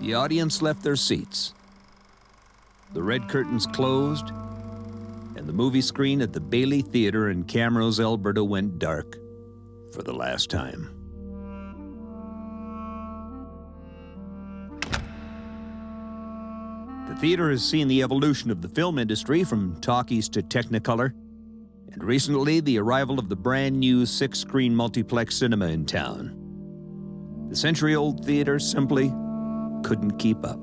The audience left their seats. The red curtains closed, and the movie screen at the Bailey Theatre in Camrose, Alberta went dark for the last time. The theatre has seen the evolution of the film industry from talkies to Technicolor, and recently the arrival of the brand new 6-screen multiplex cinema in town. The century-old theatre simply couldn't keep up.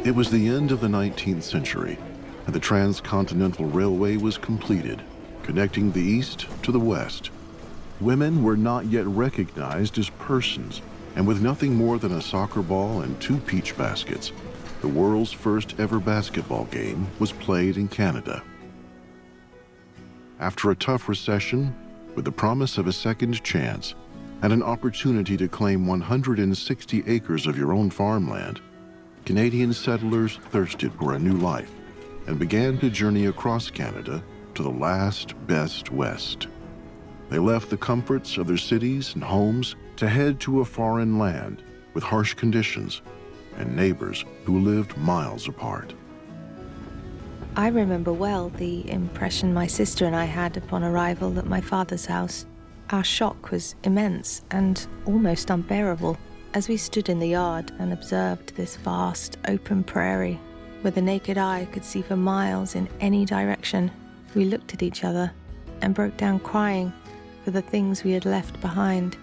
It was the end of the 19th century, and the Transcontinental Railway was completed, connecting the East to the West. Women were not yet recognized as persons, and with nothing more than a soccer ball and 2 peach baskets, the world's first ever basketball game was played in Canada. After a tough recession, with the promise of a second chance and an opportunity to claim 160 acres of your own farmland, Canadian settlers thirsted for a new life and began to journey across Canada to the last best West. They left the comforts of their cities and homes to head to a foreign land with harsh conditions and neighbors who lived miles apart. I remember well the impression my sister and I had upon arrival at my father's house. Our shock was immense and almost unbearable as we stood in the yard and observed this vast open prairie where the naked eye could see for miles in any direction. We looked at each other and broke down crying for the things we had left behind.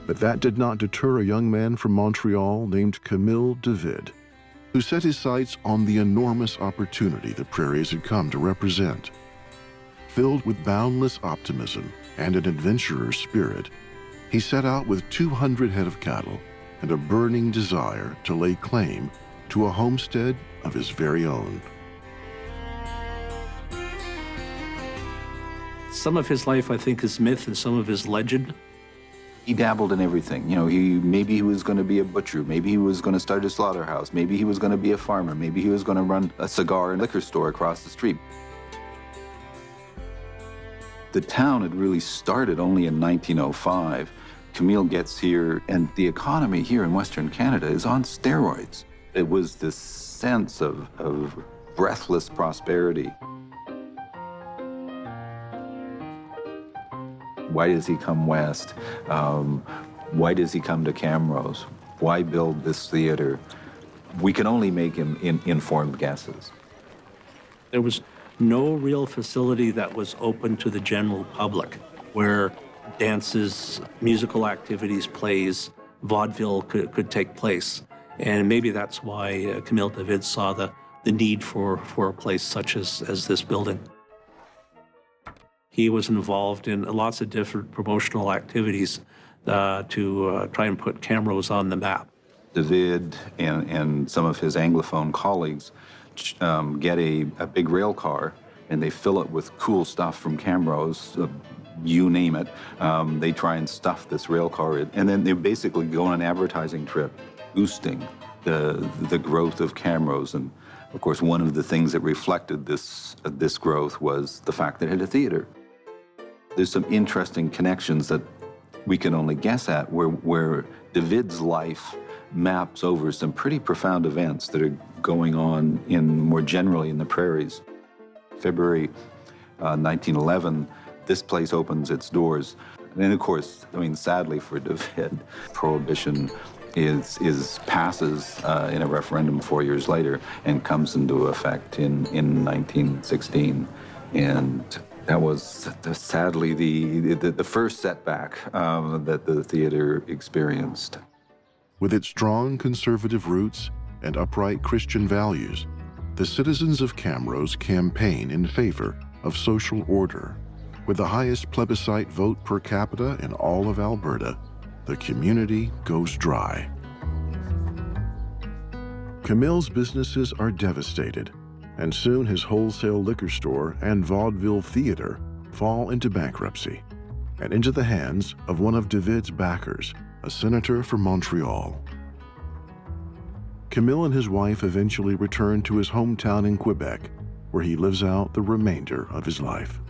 But that did not deter a young man from Montreal named Camille David, who set his sights on the enormous opportunity the prairies had come to represent. Filled with boundless optimism and an adventurer's spirit, he set out with 200 head of cattle and a burning desire to lay claim to a homestead of his very own. Some of his life, I think, is myth and some of his legend. He dabbled in everything. You know, maybe he was going to be a butcher, maybe he was going to start a slaughterhouse, maybe he was going to be a farmer, maybe he was going to run a cigar and liquor store across the street. The town had really started only in 1905. Camille gets here, and the economy here in Western Canada is on steroids. It was this sense of breathless prosperity. Why does he come west? Why does he come to Camrose? Why build this theater? We can only make informed guesses. There was no real facility that was open to the general public, where dances, musical activities, plays, vaudeville could take place. And maybe that's why Camille David saw the need for a place such as this building. He was involved in lots of different promotional activities to try and put Camrose on the map. David and some of his Anglophone colleagues get a big rail car, and they fill it with cool stuff from Camrose, you name it. They try and stuff this rail car in, and then they basically go on an advertising trip, boosting the growth of Camrose. And of course, one of the things that reflected this growth was the fact that it had a theater. There's some interesting connections that we can only guess at, where David's life maps over some pretty profound events that are going on more generally in the prairies. February 1911, this place opens its doors. And of course, I mean, sadly for David, Prohibition passes in a referendum 4 years later and comes into effect in 1916. And that was sadly the first setback that the theater experienced. With its strong conservative roots and upright Christian values, the citizens of Camrose campaign in favor of social order. With the highest plebiscite vote per capita in all of Alberta, the community goes dry. Camille's businesses are devastated, and soon his wholesale liquor store and vaudeville theater fall into bankruptcy and into the hands of one of David's backers, a senator from Montreal. Camille and his wife eventually returned to his hometown in Quebec, where he lives out the remainder of his life.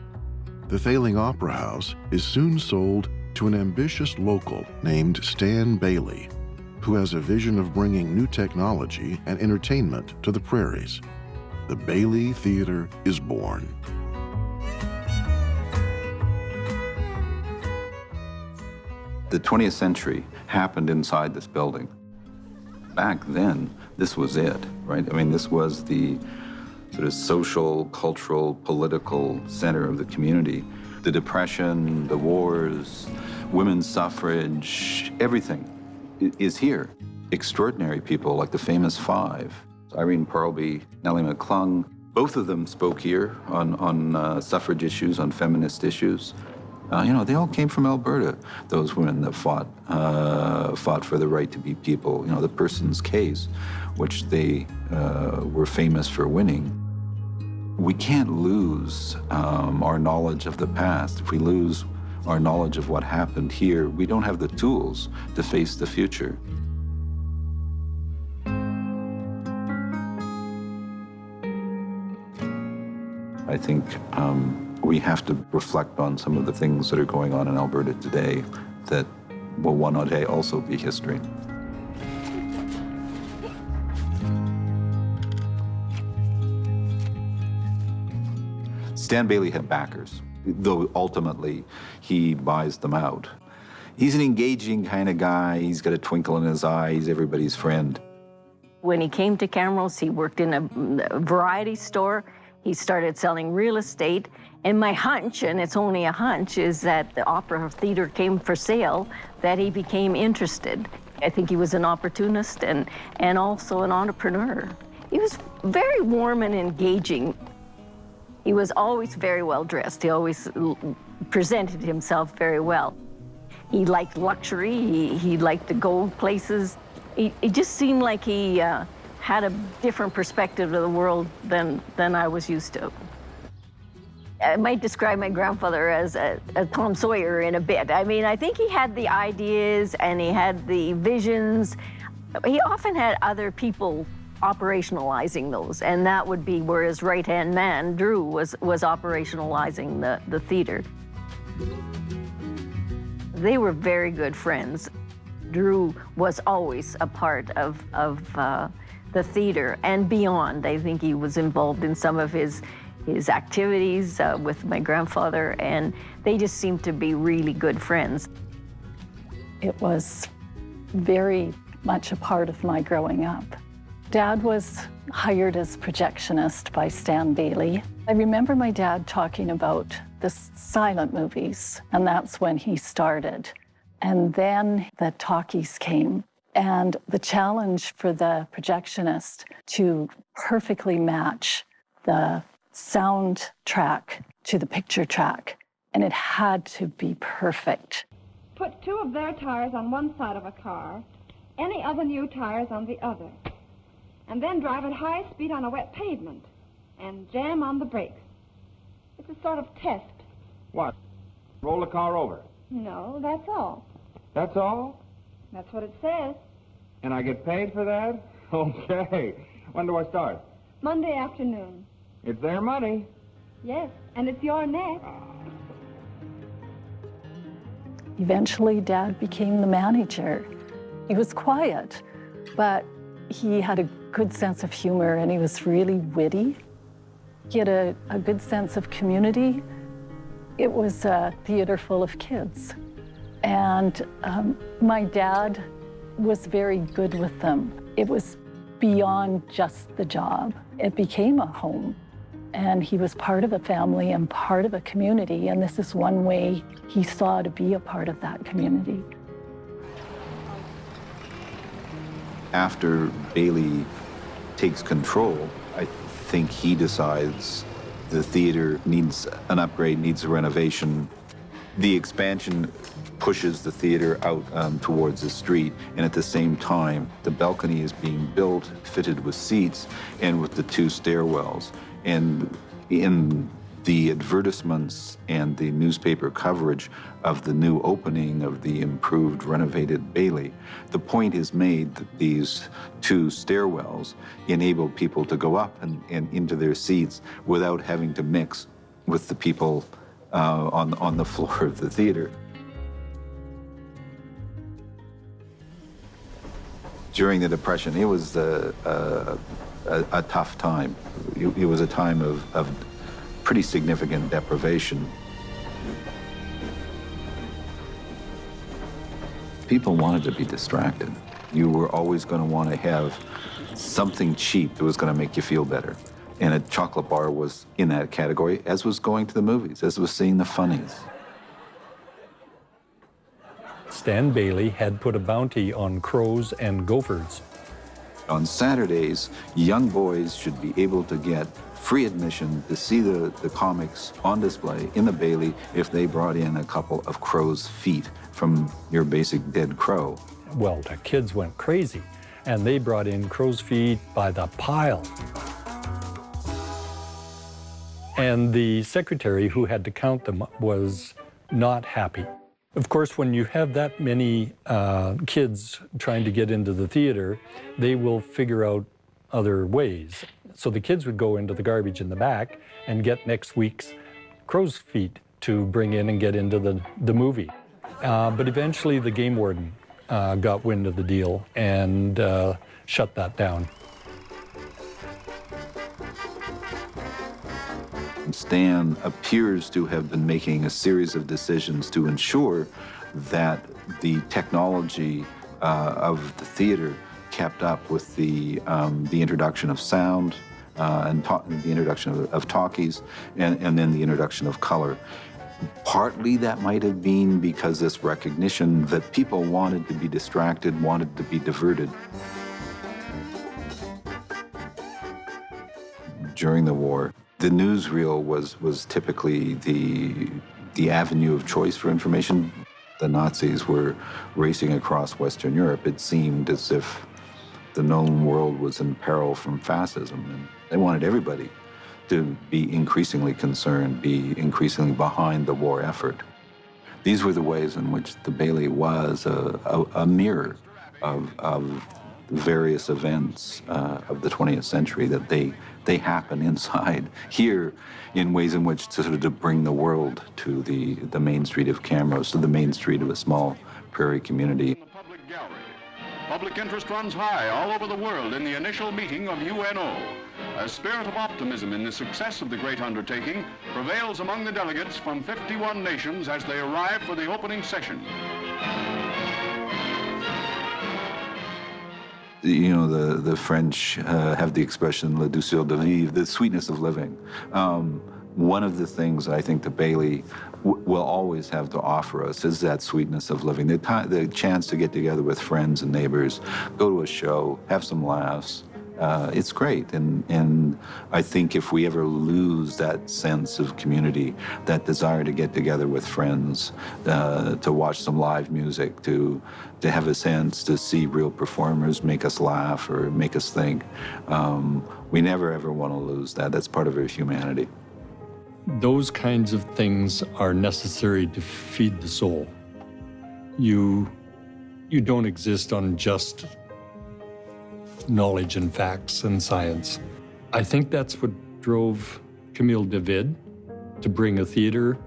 The failing opera house is soon sold to an ambitious local named Stan Bailey, who has a vision of bringing new technology and entertainment to the prairies. The Bailey Theater is born. The 20th century happened inside this building. Back then, this was it, right? I mean, this was the sort of social, cultural, political center of the community. The Depression, the wars, women's suffrage, everything is here. Extraordinary people like the famous five, Irene Parlby, Nellie McClung, both of them spoke here on suffrage issues, on feminist issues. You know, they all came from Alberta, those women that fought for the right to be people. You know, the Person's Case, which they were famous for winning. We can't lose our knowledge of the past. If we lose our knowledge of what happened here, we don't have the tools to face the future. I think we have to reflect on some of the things that are going on in Alberta today that will one day also be history. Stan Bailey had backers, though ultimately he buys them out. He's an engaging kind of guy. He's got a twinkle in his eye. He's everybody's friend. When he came to Camrose, he worked in a variety store. He started selling real estate. And my hunch, and it's only a hunch, is that the opera theater came for sale, that he became interested. I think he was an opportunist and also an entrepreneur. He was very warm and engaging. He was always very well dressed. He always presented himself very well. He liked luxury. He liked to go places. It just seemed like he had a different perspective of the world than I was used to. I might describe my grandfather as a Tom Sawyer in a bit. I mean, I think he had the ideas and he had the visions. He often had other people operationalizing those, and that would be where his right-hand man, Drew, was operationalizing the theater. They were very good friends. Drew was always a part of the theater and beyond. I think he was involved in some of his activities with my grandfather, and they just seemed to be really good friends. It was very much a part of my growing up. Dad was hired as projectionist by Stan Bailey. I remember my dad talking about the silent movies, and that's when he started. And then the talkies came, and the challenge for the projectionist to perfectly match the sound track to the picture track, and it had to be perfect. Put two of their tires on one side of a car, any other new tires on the other, and then drive at high speed on a wet pavement and jam on the brakes. It's a sort of test. What? Roll the car over? No, that's all. That's all? That's what it says. And I get paid for that? Okay. When do I start? Monday afternoon. It's their money. Yes, and it's your neck. Eventually, Dad became the manager. He was quiet, but he had a good sense of humor, and he was really witty. He had a good sense of community. It was a theater full of kids. And my dad was very good with them. It was beyond just the job. It became a home. And he was part of a family and part of a community, and this is one way he saw to be a part of that community. After Bailey takes control, I think he decides the theater needs an upgrade, needs a renovation. The expansion pushes the theater out towards the street, and at the same time, the balcony is being built, fitted with seats, and with the two stairwells. And in the advertisements and the newspaper coverage of the new opening of the improved, renovated Bailey, the point is made that these two stairwells enable people to go up and into their seats without having to mix with the people on the floor of the theater. During the Depression, it was a tough time. It was a time of pretty significant deprivation. People wanted to be distracted. You were always going to want to have something cheap that was going to make you feel better. And a chocolate bar was in that category, as was going to the movies, as was seeing the funnies. Stan Bailey had put a bounty on crows and gophers. On Saturdays, young boys should be able to get free admission to see the comics on display in the Bailey if they brought in a couple of crow's feet from your basic dead crow. Well, the kids went crazy, and they brought in crow's feet by the pile. And the secretary who had to count them was not happy. Of course, when you have that many kids trying to get into the theater, they will figure out other ways. So the kids would go into the garbage in the back and get next week's crow's feet to bring in and get into the movie. But eventually the game warden got wind of the deal and shut that down. Stan appears to have been making a series of decisions to ensure that the technology of the theater kept up with the introduction of sound and the introduction of talkies and then the introduction of color. Partly that might have been because this recognition that people wanted to be distracted, wanted to be diverted. During the war, the newsreel was typically the avenue of choice for information. The Nazis were racing across Western Europe. It seemed as if the known world was in peril from fascism, and they wanted everybody to be increasingly concerned, be increasingly behind the war effort. These were the ways in which the Bailey was a mirror of various events of the 20th century, that they happen inside here in ways in which to sort of to bring the world to the main street of Camrose, to the main street of a small prairie community. Public gallery. Public interest runs high all over the world in the initial meeting of UNO. A spirit of optimism in the success of the great undertaking prevails among the delegates from 51 nations as they arrive for the opening session. You know, the French have the expression "la douceur de vivre," the sweetness of living. One of the things I think the Bailey will always have to offer us is that sweetness of living, the chance to get together with friends and neighbors, go to a show, have some laughs. It's great, and I think if we ever lose that sense of community, that desire to get together with friends, to watch some live music, to have a sense to see real performers make us laugh or make us think, we never ever want to lose that. That's part of our humanity. Those kinds of things are necessary to feed the soul. You don't exist on just knowledge and facts and science. I think that's what drove Camille David to bring a theater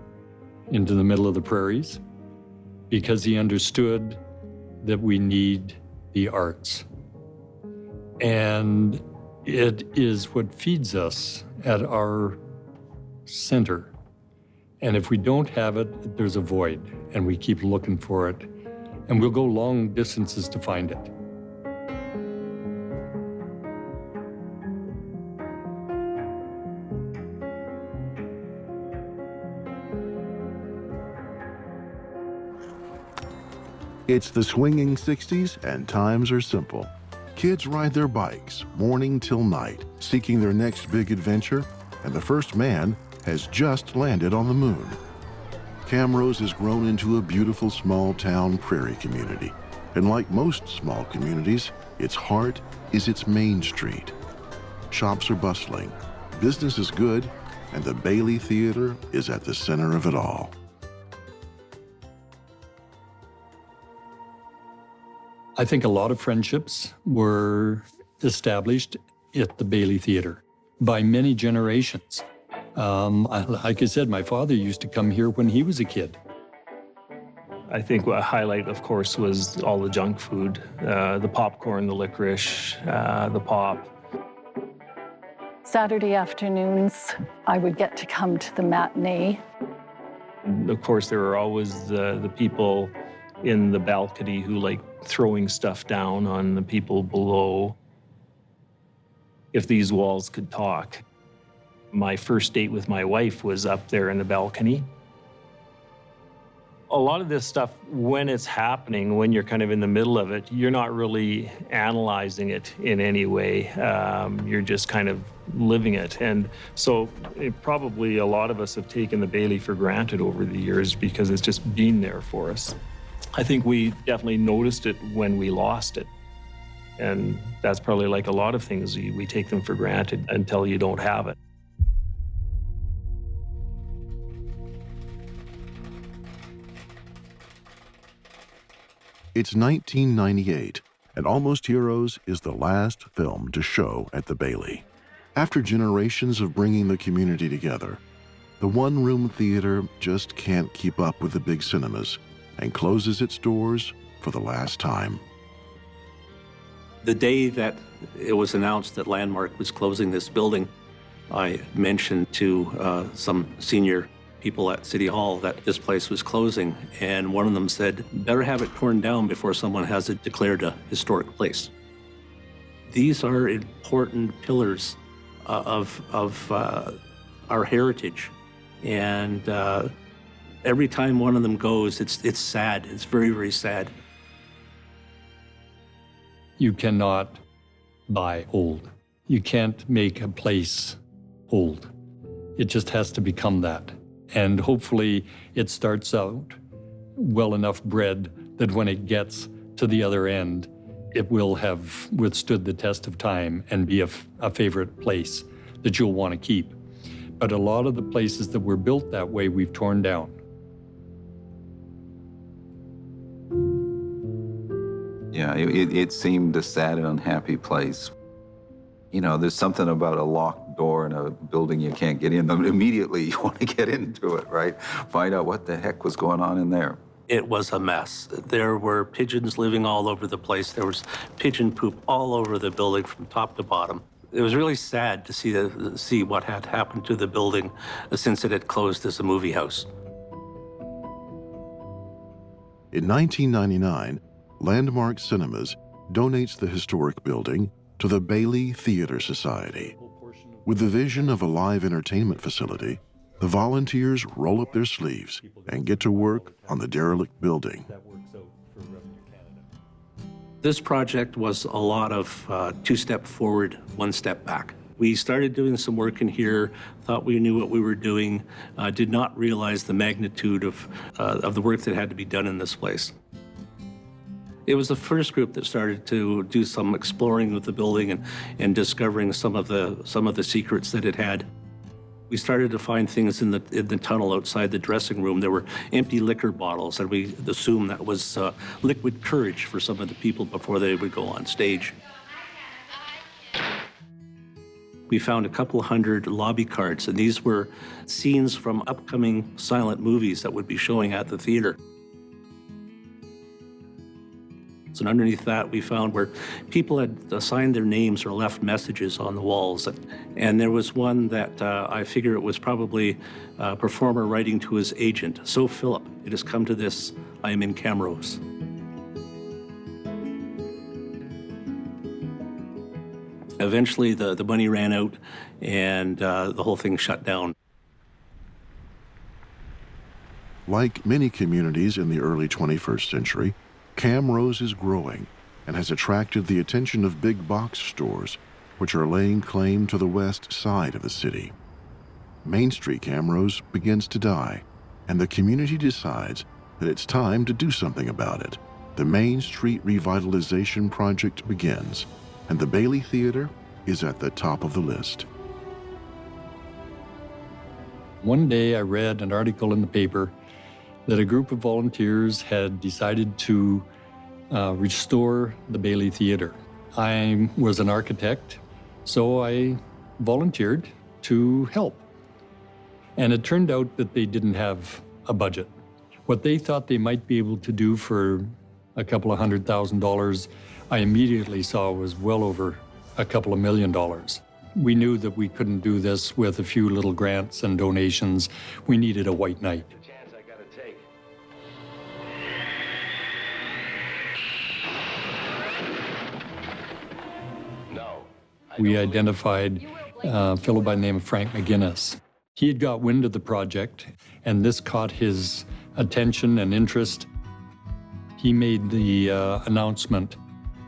into the middle of the prairies, because he understood that we need the arts. And it is what feeds us at our center. And if we don't have it, there's a void, and we keep looking for it, and we'll go long distances to find it. It's the swinging 60s, and times are simple. Kids ride their bikes morning till night, seeking their next big adventure, and the first man has just landed on the moon. Camrose has grown into a beautiful small-town prairie community, and like most small communities, its heart is its main street. Shops are bustling, business is good, and the Bailey Theater is at the center of it all. I think a lot of friendships were established at the Bailey Theater by many generations. Like I said, my father used to come here when he was a kid. I think a highlight, of course, was all the junk food, the popcorn, the licorice, the pop. Saturday afternoons, I would get to come to the matinee. And of course, there were always the people in the balcony who like throwing stuff down on the people below. If these walls could talk. My first date with my wife was up there in the balcony. A lot of this stuff, when it's happening, when you're kind of in the middle of it, you're not really analyzing it in any way. You're just kind of living it. And so probably a lot of us have taken the Bailey for granted over the years because it's just been there for us. I think we definitely noticed it when we lost it. And that's probably like a lot of things, we take them for granted until you don't have it. It's 1998, and Almost Heroes is the last film to show at the Bailey. After generations of bringing the community together, the one-room theater just can't keep up with the big cinemas and closes its doors for the last time. The day that it was announced that Landmark was closing this building, I mentioned to some senior people at City Hall that this place was closing, and one of them said, better have it torn down before someone has it declared a historic place. These are important pillars of our heritage, and every time one of them goes, it's sad. It's very, very sad. You cannot buy old. You can't make a place old. It just has to become that. And hopefully it starts out well enough bred that when it gets to the other end, it will have withstood the test of time and be a favorite place that you'll want to keep. But a lot of the places that were built that way, we've torn down. Yeah, it seemed a sad and unhappy place. You know, there's something about a locked door in a building you can't get in. Immediately you want to get into it, right? Find out what the heck was going on in there. It was a mess. There were pigeons living all over the place. There was pigeon poop all over the building from top to bottom. It was really sad to see what had happened to the building since it had closed as a movie house. In 1999, Landmark Cinemas donates the historic building to the Bailey Theater Society. With the vision of a live entertainment facility, the volunteers roll up their sleeves and get to work on the derelict building. This project was a lot of two-step forward, one-step back. We started doing some work in here, thought we knew what we were doing, did not realize the magnitude of the work that had to be done in this place. It was the first group that started to do some exploring of the building and discovering some of the secrets that it had. We started to find things in the tunnel outside the dressing room. There were empty liquor bottles, and we assumed that was liquid courage for some of the people before they would go on stage. We found a couple hundred lobby cards, and these were scenes from upcoming silent movies that would be showing at the theater. And underneath that, we found where people had signed their names or left messages on the walls. And there was one that I figure it was probably a performer writing to his agent. So, Philip, it has come to this, I am in Camrose. Eventually, the money ran out, and the whole thing shut down. Like many communities in the early 21st century, Camrose is growing and has attracted the attention of big box stores, which are laying claim to the west side of the city. Main Street Camrose begins to die, and the community decides that it's time to do something about it. The Main Street Revitalization Project begins, and the Bailey Theater is at the top of the list. One day I read an article in the paper that a group of volunteers had decided to restore the Bailey Theatre. I was an architect, so I volunteered to help. And it turned out that they didn't have a budget. What they thought they might be able to do for a couple of $100,000, I immediately saw was well over a couple of $1 million. We knew that we couldn't do this with a few little grants and donations. We needed a white knight. We identified a fellow by the name of Frank McGinnis. He had got wind of the project, and this caught his attention and interest. He made the announcement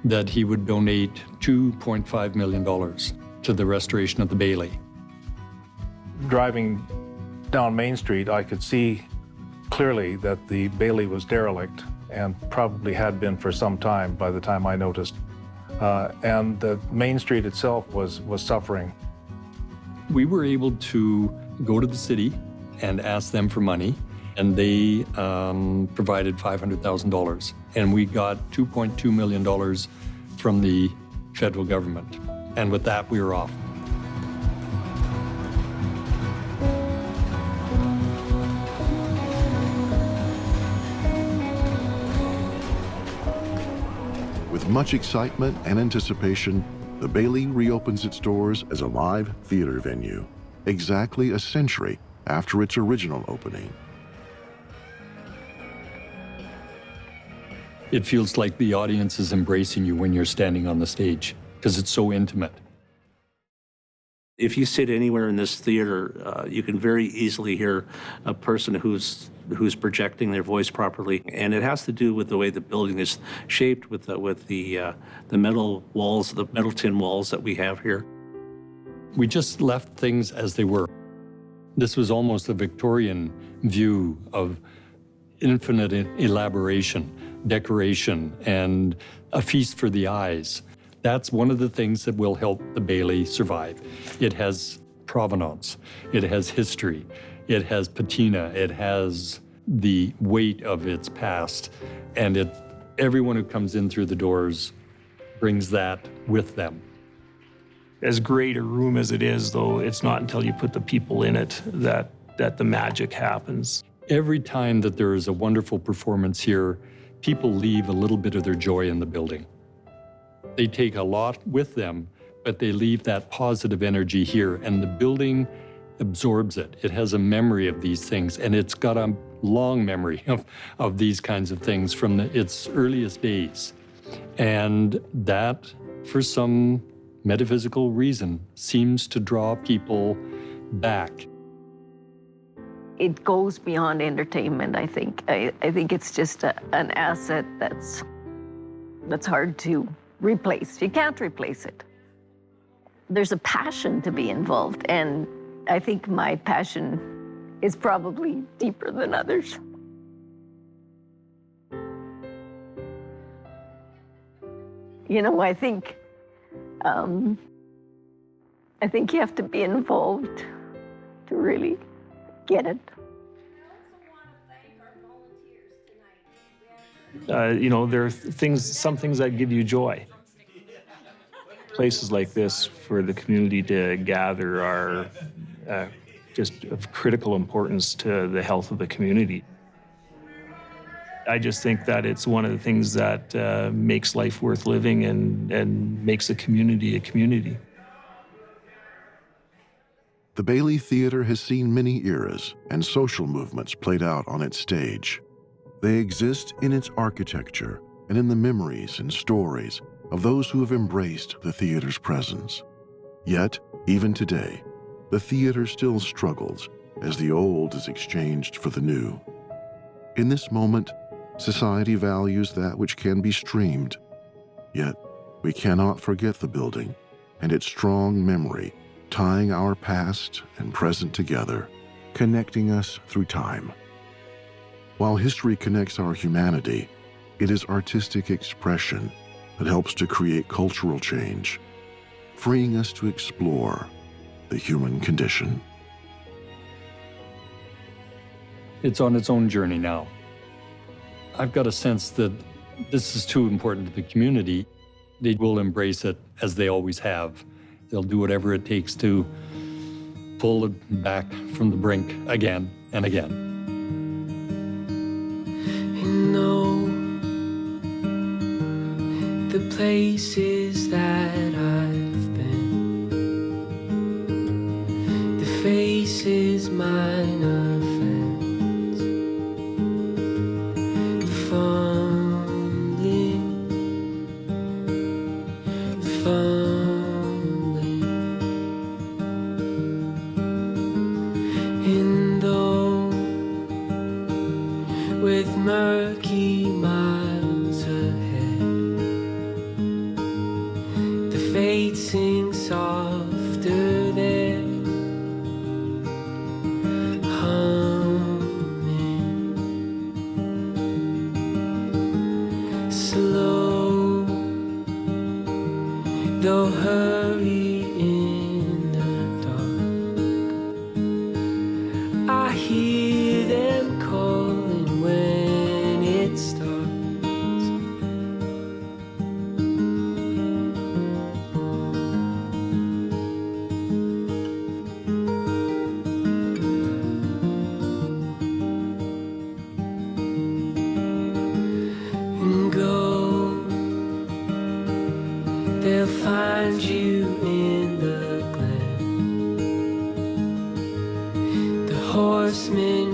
that he would donate $2.5 million to the restoration of the Bailey. Driving down Main Street, I could see clearly that the Bailey was derelict and probably had been for some time by the time I noticed. And the Main Street itself was suffering. We were able to go to the city and ask them for money, and they provided $500,000. And we got $2.2 million from the federal government. And with that, we were off. With much excitement and anticipation, the Bailey reopens its doors as a live theater venue, exactly a century after its original opening. It feels like the audience is embracing you when you're standing on the stage, because it's so intimate. If you sit anywhere in this theater, you can very easily hear a person who's projecting their voice properly, and it has to do with the way the building is shaped, with the metal walls, the metal tin walls that we have here. We just left things as they were. This was almost a Victorian view of infinite elaboration, decoration, and a feast for the eyes. That's one of the things that will help the Bailey survive. It has provenance, it has history, it has patina, it has the weight of its past, and everyone who comes in through the doors brings that with them. As great a room as it is, though, it's not until you put the people in it that the magic happens. Every time that there is a wonderful performance here, people leave a little bit of their joy in the building. They take a lot with them, but they leave that positive energy here, and the building absorbs it. It has a memory of these things, and it's got a long memory of these kinds of things from its earliest days. And that, for some metaphysical reason, seems to draw people back. It goes beyond entertainment, I think. I think it's just an asset that's hard to replace. You can't replace it. There's a passion to be involved, and I think my passion is probably deeper than others. You know, I think you have to be involved to really get it. You know, there are some things that give you joy. Places like this for the community to gather are just of critical importance to the health of the community. I just think that it's one of the things that makes life worth living and makes a community a community. The Bailey Theatre has seen many eras and social movements played out on its stage. They exist in its architecture and in the memories and stories of those who have embraced the theater's presence. Yet, even today, the theater still struggles as the old is exchanged for the new. In this moment, society values that which can be streamed. Yet, we cannot forget the building and its strong memory, tying our past and present together, connecting us through time. While history connects our humanity, it is artistic expression that helps to create cultural change, freeing us to explore the human condition. It's on its own journey now. I've got a sense that this is too important to the community. They will embrace it as they always have. They'll do whatever it takes to pull it back from the brink again and again. And know the places that I've been, the faces mine offense, fumbling, and though with murky miles ahead, the fate sings softer there, humming, slow, though hurry in the dark. I hear them calling when it starts. And go, they'll find you in the glen. The horsemen